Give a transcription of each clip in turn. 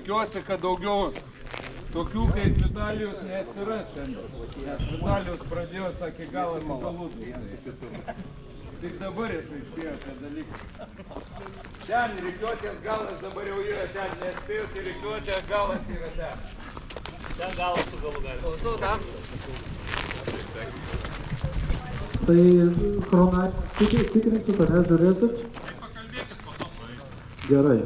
tikiuosi, kad daugiau tokių kaip Vitalijus neatsiras šiandien. Nes Vitalijus pradėjo, sakė, gal ir galus. Tik dabar išaiškėjo tie dalykai. Ten rikiuotės galas dabar jau yra, ten nespėjau, tai rikiuotės galas yra ten. Ten galas su galu gali. Klausau, tam. Tai tikrinsit, ar nežiūrėsit? Tai pakalbėkit po to. Gerai.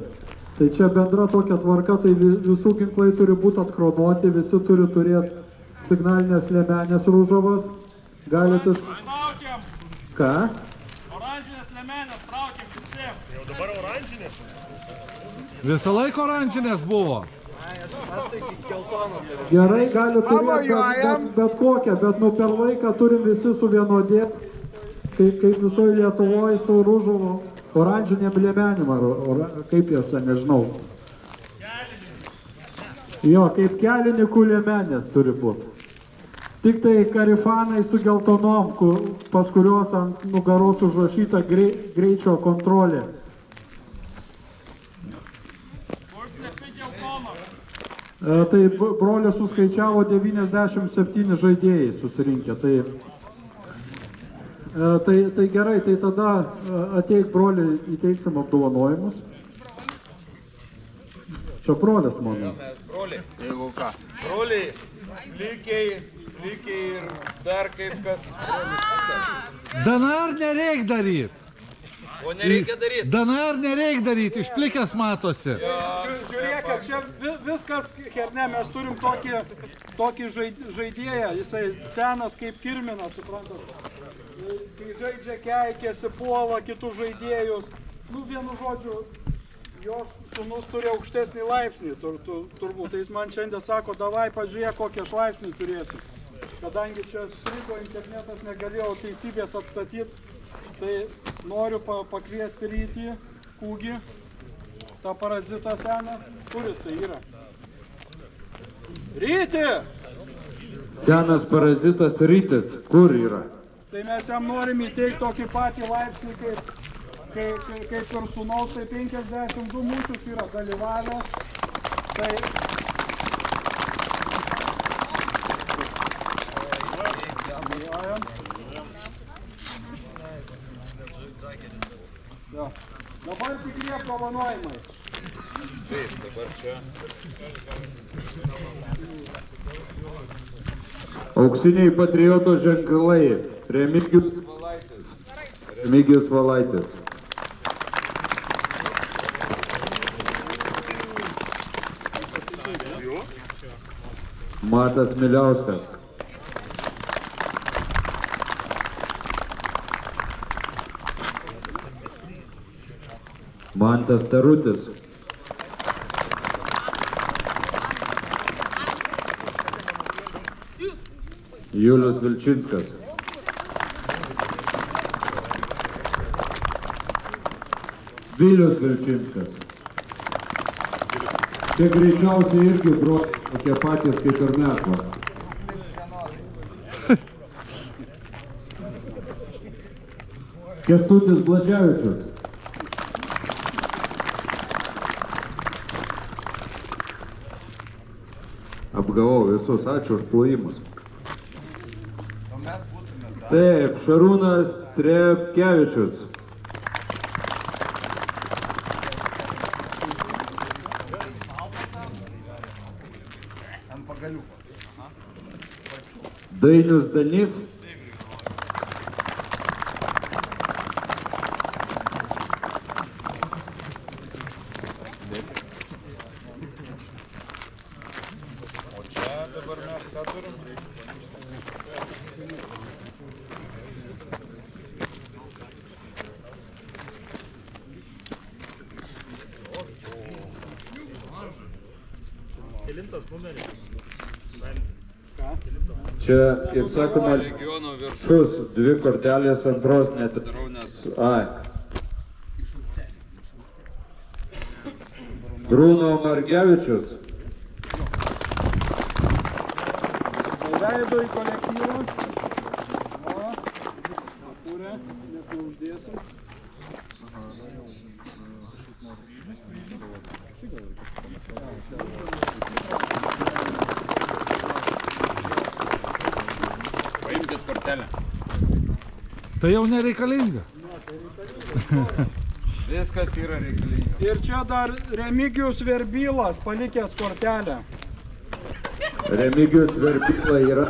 Tai čia bendra tokia tvarka, tai visų ginklai turi būti atkronuoti, visi turi turėti signalinės liemenės rūžavas. Galite... Traukiam! Ką? Oranžinės liemenės, traukiam visiems. Jau dabar oranžinės? Visą laiką oranžinės buvo. Aš tai geltoną turiu. Gerai, gali turėti bet kokią, bet nu per laiką turim visi suvienodėti, kaip visoje Lietuvoje su rūžavu. Oranžinėm liemenim, ar kaip jose, nežinau. Jo, kaip kelinikų liemenės turi būti. Tik tai karifanai su geltonom, pas kuriuos ant nugaros užrašyta greičio kontrolė. Tai brolė suskaičiavo 97 žaidėjai susirinkę. Tai gerai, tai tada ateik brolį, įteiksim apdovanojimus. Čia brolis mano. Broliai, jeigu ką. Broliai, lygiai ir dar kaip kas. DNR nereik daryt. O nereikia daryti. DNR nereik daryt, išplikęs matosi. Žiūrėkit, čia viskas herne, mes turim tokį žaidėją, jisai senas kaip Kirminas, suprantat. Kai žaidžia keikėsi, puola kitus žaidėjus. Nu, vienu žodžiu, jo sūnus turi aukštesnį laipsnį, turbūt. Tai jis man šiandien sako, davai pažiūrėk, kokią aš laipsnį turėsiu. Kadangi čia strigo internetas negalėjau teisybės atstatyti, tai noriu pakviesti Rytį, Kūgį, tą parazitą seną. Kur jisai yra? Ryti! Senas parazitas Rytis, kur yra? Tai mes jam norim įteikti tokį patį laipsnį kaip ir sūnaus, tai 52 mūšius yra dalyvavęs. Tai... Dabar tikrie apdovanojimai. Taip, dabar čia. Auksiniai patrioto ženklai. Remigijus Valaitis. Matas Miliauskas. Mantas Tarutis. Julius Vilčinskas. Vilius Vilčinskas. Čia greičiausiai irgi broliai tokie patys kaip ir mes. Kęstutis Blaževičius. Apgavau visus, ačiū už plojimus. Taip, Šarūnas Trepkevičius. Dainius Danys. O čia dabar mes ką turim? Kelintas numeris. Čia, kaip sakoma, šus dvi kortelės antros netidarau, nes... Bruno Margevičius. Leido į kolektyvą. O, kūrė, nes neuždėsim. Paimkit kortelę. Tai jau nereikalinga. Viskas yra reikalinga. Ir čia dar Remigijus Verbyla palikęs kortelę. Remigijus Verbyla yra.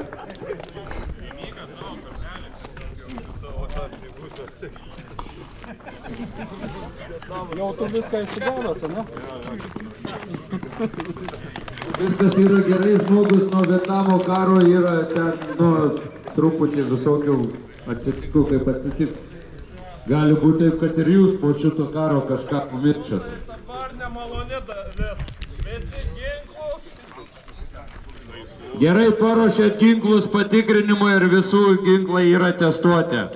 Jau tu viską įsigavęs, ne? Viskas yra gerai, žmogus nuo Vietnamo karo yra ten, truputį visokių atsitiktų, kaip atsitiktų. Gali būti taip, kad ir jūs po šito karo kažką pamiršot. Dabar nemaloni dalis. Visi ginklus. Gerai paruošėt ginklus patikrinimui ir visų ginklai yra testuoti.